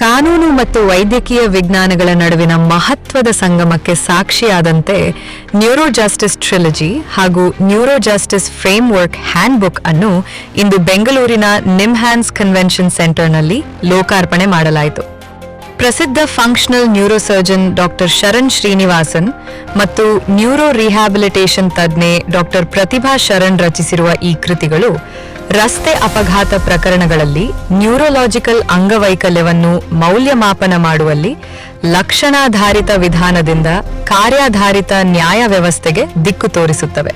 ಕಾನೂನು ಮತ್ತು ವೈದ್ಯಕೀಯ ವಿಜ್ಞಾನಗಳ ನಡುವಿನ ಮಹತ್ವದ ಸಂಗಮಕ್ಕೆ ಸಾಕ್ಷಿಯಾದಂತೆ ನ್ಯೂರೋ ಜಸ್ಟಿಸ್ ಟ್ರಿಲಜಿ ಹಾಗೂ ನ್ಯೂರೋ ಜಸ್ಟಿಸ್ ಫ್ರೇಮ್ವರ್ಕ್ ಹ್ಯಾಂಡ್ಬುಕ್ ಅನ್ನು ಇಂದು ಬೆಂಗಳೂರಿನ ನಿಮ್ಹ್ಯಾನ್ಸ್ ಕನ್ವೆನ್ಷನ್ ಸೆಂಟರ್ನಲ್ಲಿ ಲೋಕಾರ್ಪಣೆ ಮಾಡಲಾಯಿತು. ಪ್ರಸಿದ್ಧ functional neurosurgeon doctor Sharan Srinivasan ಮತ್ತು ನ್ಯೂರೋ ರಿಹ್ಯಾಬಿಲಿಟೇಷನ್ ತಜ್ಞೆ ಡಾಕ್ಟರ್ ಪ್ರತಿಭಾ ಶರಣ್ ರಚಿಸಿರುವ ಈ ಕೃತಿಗಳು ರಸ್ತೆ ಅಪಘಾತ ಪ್ರಕರಣಗಳಲ್ಲಿ ನ್ಯೂರೋಲಾಜಿಕಲ್ ಅಂಗವೈಕಲ್ಯವನ್ನು ಮೌಲ್ಯಮಾಪನ ಮಾಡುವಲ್ಲಿ ಲಕ್ಷಣಾಧಾರಿತ ವಿಧಾನದಿಂದ ಕಾರ್ಯಾಧಾರಿತ ನ್ಯಾಯ ವ್ಯವಸ್ಥೆಗೆ ದಿಕ್ಕು ತೋರಿಸುತ್ತವೆ.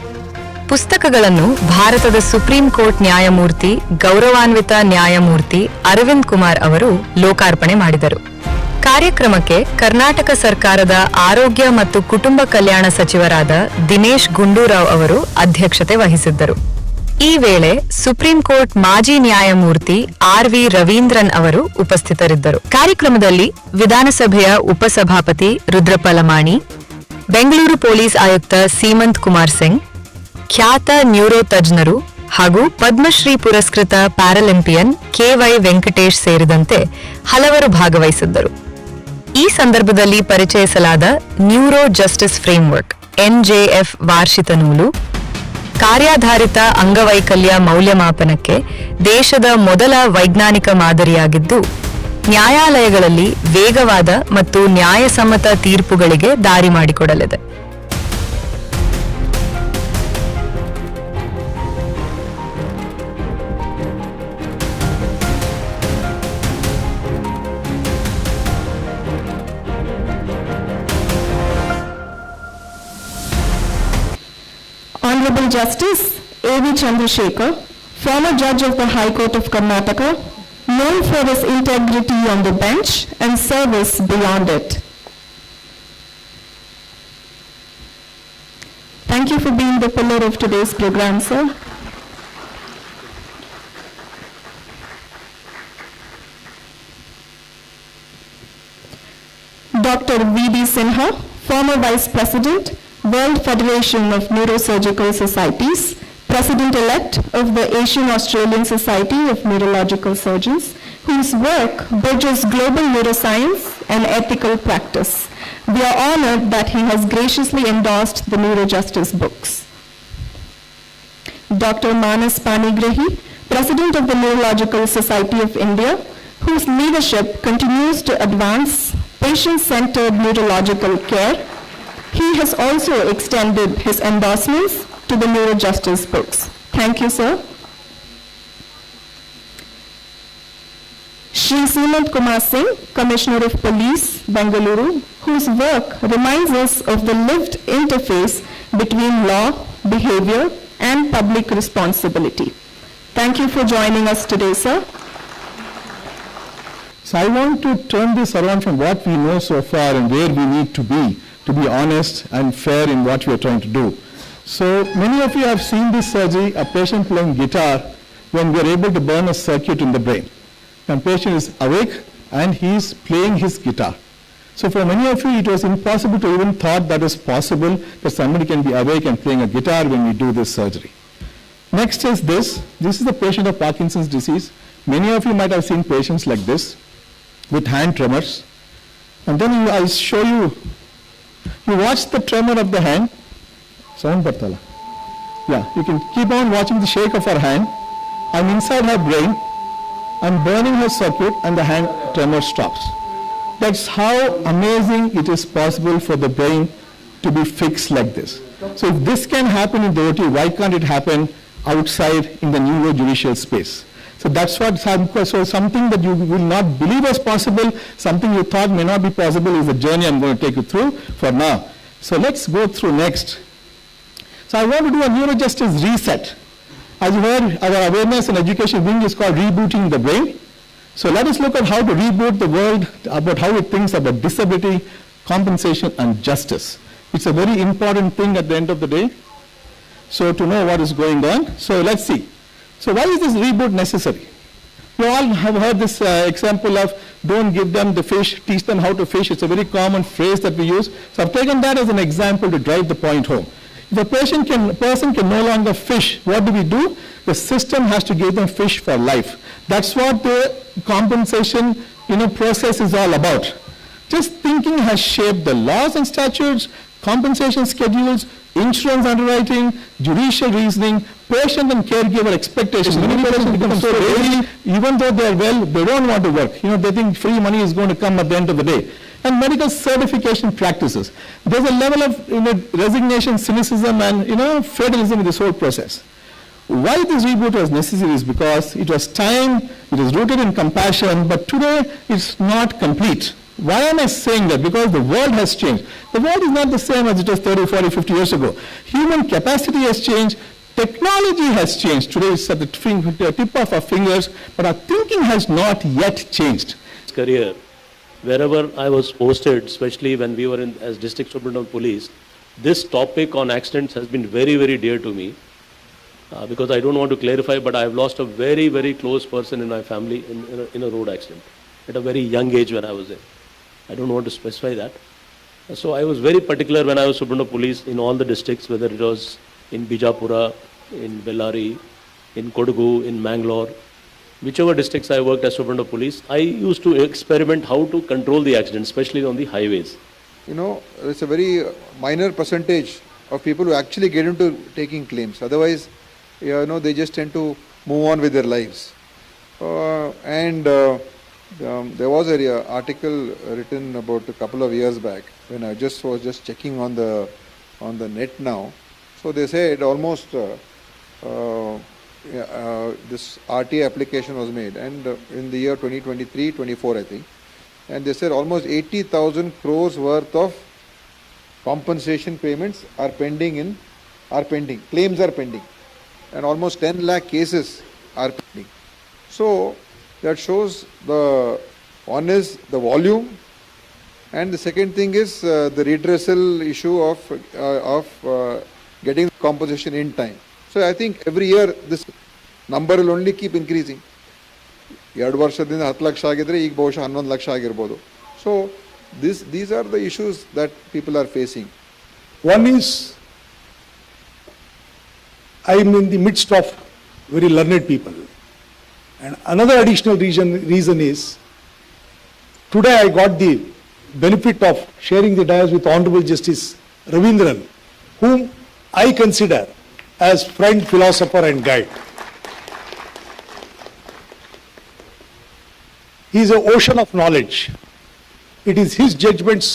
ಪುಸ್ತಕಗಳನ್ನು ಭಾರತದ ಸುಪ್ರೀಂ ಕೋರ್ಟ್ ನ್ಯಾಯಮೂರ್ತಿ ಗೌರವಾನ್ವಿತ ನ್ಯಾಯಮೂರ್ತಿ ಅರವಿಂದ್ ಕುಮಾರ್ ಅವರು ಲೋಕಾರ್ಪಣೆ ಮಾಡಿದರು. ಕಾರ್ಯಕ್ರಮಕ್ಕೆ ಕರ್ನಾಟಕ ಸರ್ಕಾರದ ಆರೋಗ್ಯ ಮತ್ತು ಕುಟುಂಬ ಕಲ್ಯಾಣ ಸಚಿವರಾದ ದಿನೇಶ್ ಗುಂಡೂರಾವ್ ಅವರು ಅಧ್ಯಕ್ಷತೆ ವಹಿಸಿದ್ದರು. ಈ ವೇಳೆ ಸುಪ್ರೀಂ ಕೋರ್ಟ್ ಮಾಜಿ ನ್ಯಾಯಮೂರ್ತಿ RV ರವೀಂದ್ರನ್ ಅವರು ಉಪಸ್ಥಿತರಿದ್ದರು. ಕಾರ್ಯಕ್ರಮದಲ್ಲಿ ವಿಧಾನಸಭೆಯ ಉಪಸಭಾಪತಿ ರುದ್ರಪ್ಪ ಲಮಾಣಿ, ಬೆಂಗಳೂರು ಪೊಲೀಸ್ ಆಯುಕ್ತ ಸೀಮಂತ್ ಕುಮಾರ್ ಸಿಂಗ್, ಖ್ಯಾತ ನ್ಯೂರೋ ತಜ್ಞರು ಹಾಗೂ ಪದ್ಮಶ್ರೀ ಪುರಸ್ಕೃತ ಪ್ಯಾರಾಲಿಂಪಿಯನ್ KY ವೆಂಕಟೇಶ್ ಸೇರಿದಂತೆ ಹಲವರು ಭಾಗವಹಿಸಿದ್ದರು. ಈ ಸಂದರ್ಭದಲ್ಲಿ ಪರಿಚಯಿಸಲಾದ ನ್ಯೂರೋ ಜಸ್ಟಿಸ್ ಫ್ರೇಮ್ವರ್ಕ್ NJF ವಾರ್ಷಿಕ ನೂಲು ಕಾರ್ಯಾಧಾರಿತ ಅಂಗವೈಕಲ್ಯ ಮೌಲ್ಯಮಾಪನಕ್ಕೆ ದೇಶದ ಮೊದಲ ವೈಜ್ಞಾನಿಕ ಮಾದರಿಯಾಗಿದ್ದು, ನ್ಯಾಯಾಲಯಗಳಲ್ಲಿ ವೇಗವಾದ ಮತ್ತು ನ್ಯಾಯಸಮ್ಮತ ತೀರ್ಪುಗಳಿಗೆ ದಾರಿ ಮಾಡಿಕೊಡಲಿದೆ. Hon'ble Justice A.V. Chandrasekhar, former judge of the High Court of Karnataka, known for his integrity on the bench and service beyond it. Thank you for being the pillar of today's program, sir. Dr. V.D. Sinha, former Vice President, World Federation of Neurosurgical Societies, President-elect of the Asian Australian Society of Neurological Surgeons, whose work bridges global neuroscience and ethical practice. We are honored that he has graciously endorsed the Neuro Justice books. Dr. Manas Panigrahi, President of the Neurological Society of India, whose leadership continues to advance patient-centered neurological care. He has also extended his endorsements to the Neuro Justice books. Thank you, sir. Shri Srimant Kumar Singh, Commissioner of Police, Bengaluru, whose work reminds us of the lived interface between law, behavior, and public responsibility. Thank you for joining us today, sir. So I want to turn this around from what we know so far and where we need to be honest and fair in what we are trying to do. So many of you have seen this surgery, a patient playing guitar when we are able to burn a circuit in the brain. The patient is awake and he is playing his guitar. So for many of you it was impossible to even thought that is possible that somebody can be awake and playing a guitar when we do this surgery. Next is this. This is the patient of Parkinson's disease. Many of you might have seen patients like this with hand tremors. And then I'll show you. You watch the tremor of the hand. Sound bartala. Yeah, you can keep on watching the shake of her hand. I'm inside her brain. I'm burning her circuit and the hand tremor stops. That's how amazing it is possible for the brain to be fixed like this. So if this can happen in the OT, why can't it happen outside in the neuro-judicial space? So that's what, so something that you will not believe was possible, something you thought may not be possible is the journey I'm going to take you through for now. So let's go through next. So I want to do a Neuro Justice reset. As you heard, our awareness and education wing is called Rebooting the Brain. So let us look at how to reboot the world about how it thinks about disability, compensation and justice. It's a very important thing at the end of the day. So to know what is going on. So let's see. So why is this reboot necessary? You all have heard this example of don't give them the fish, teach them how to fish. It's a very common phrase that we use. So I've taken that as an example to drive the point home. If a person can no longer fish, what do? The system has to give them fish for life. That's what the compensation process is all about. Just thinking has shaped the laws and statutes, compensation schedules, insurance underwriting, judicial reasoning, patient and caregiver expectations. Many patients become so lazy, even though they are well, they don't want to work. They think free money is going to come at the end of the day. And medical certification practices. There's a level of resignation, cynicism, and fatalism in this whole process. Why this reboot was necessary is because it was time, it is rooted in compassion, but today it's not complete. Why am I saying that? Because the world has changed. The world is not the same as it was 30, 40, 50 years ago. Human capacity has changed. Technology has changed. Today it's at the tip of our fingers, but our thinking has not yet changed. Career, wherever I was posted, especially when we were as District Superintendent of Police, this topic on accidents has been very, very dear to me. Because I don't want to clarify, but I have lost a very, very close person in my family in a road accident at a very young age when I was there. I don't want to specify that. So I was very particular when I was Superintendent of Police in all the districts, whether it was in Bijapura, in Bellary, in Kodagu, in Mangalore, whichever districts I worked as Superintendent of Police, I used to experiment how to control the accidents, especially on the highways. It's a very minor percentage of people who actually get into taking claims. Otherwise, they just tend to move on with their lives. There was an article written about a couple of years back when I was just checking on the net now. So they said almost this RTA application was made, and in the year 2023-24, I think, and they said almost 80,000 crores worth of compensation payments are pending. Claims are pending, and almost 10 lakh cases are pending. So that shows one is the volume, and the second thing is the redressal issue of getting compensation in time. So I think every year this number will only keep increasing. 2 ವರ್ಷದಿಂದ 10 ಲಕ್ಷ ಆಗಿದ್ರೆ ಈಗ ಬಹುಶಃ 11 ಲಕ್ಷ ಆಗಿರಬಹುದು. So these are the issues that people are facing. One is, I am in the midst of very learned people. And another additional reason is, today I got the benefit of sharing the dais with Hon'ble Justice Raveendran, whom I consider as friend, philosopher and guide. He is an ocean of knowledge. It is his judgments.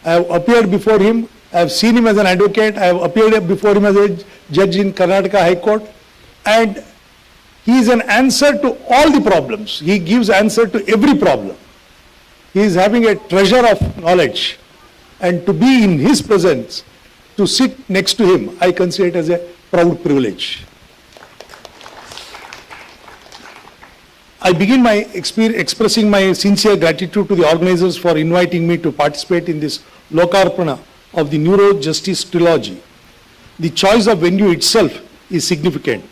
I have appeared before him. I have seen him as an advocate. I have appeared before him as a judge in Karnataka High Court. And he is an answer to all the problems. He gives answer to every problem. He is having a treasure of knowledge. And to be in his presence, to sit next to him, I consider it as a proud privilege. I begin my expressing my sincere gratitude to the organizers for inviting me to participate in this Lokarpana of the Neuro Justice Trilogy. The choice of venue itself is significant.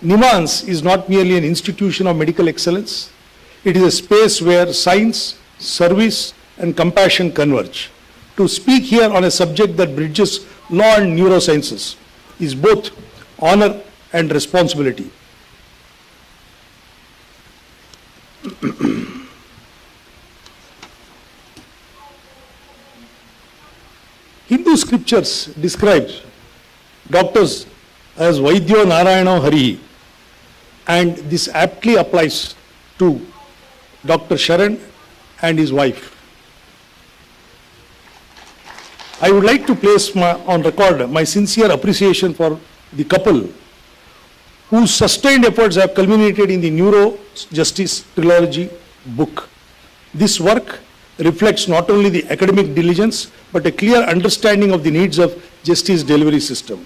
NIMHANS is not merely an institution of medical excellence. It is a space where science, service and compassion converge. To speak here on a subject that bridges law and neurosciences is both honor and responsibility. Hindu scriptures describe doctors as Vaidyo Narayano Hari, and this aptly applies to Dr. Sharan and his wife. I would like to place on record my sincere appreciation for the couple whose sustained efforts have culminated in the Neuro Justice Trilogy book. This work reflects not only the academic diligence but a clear understanding of the needs of justice delivery system.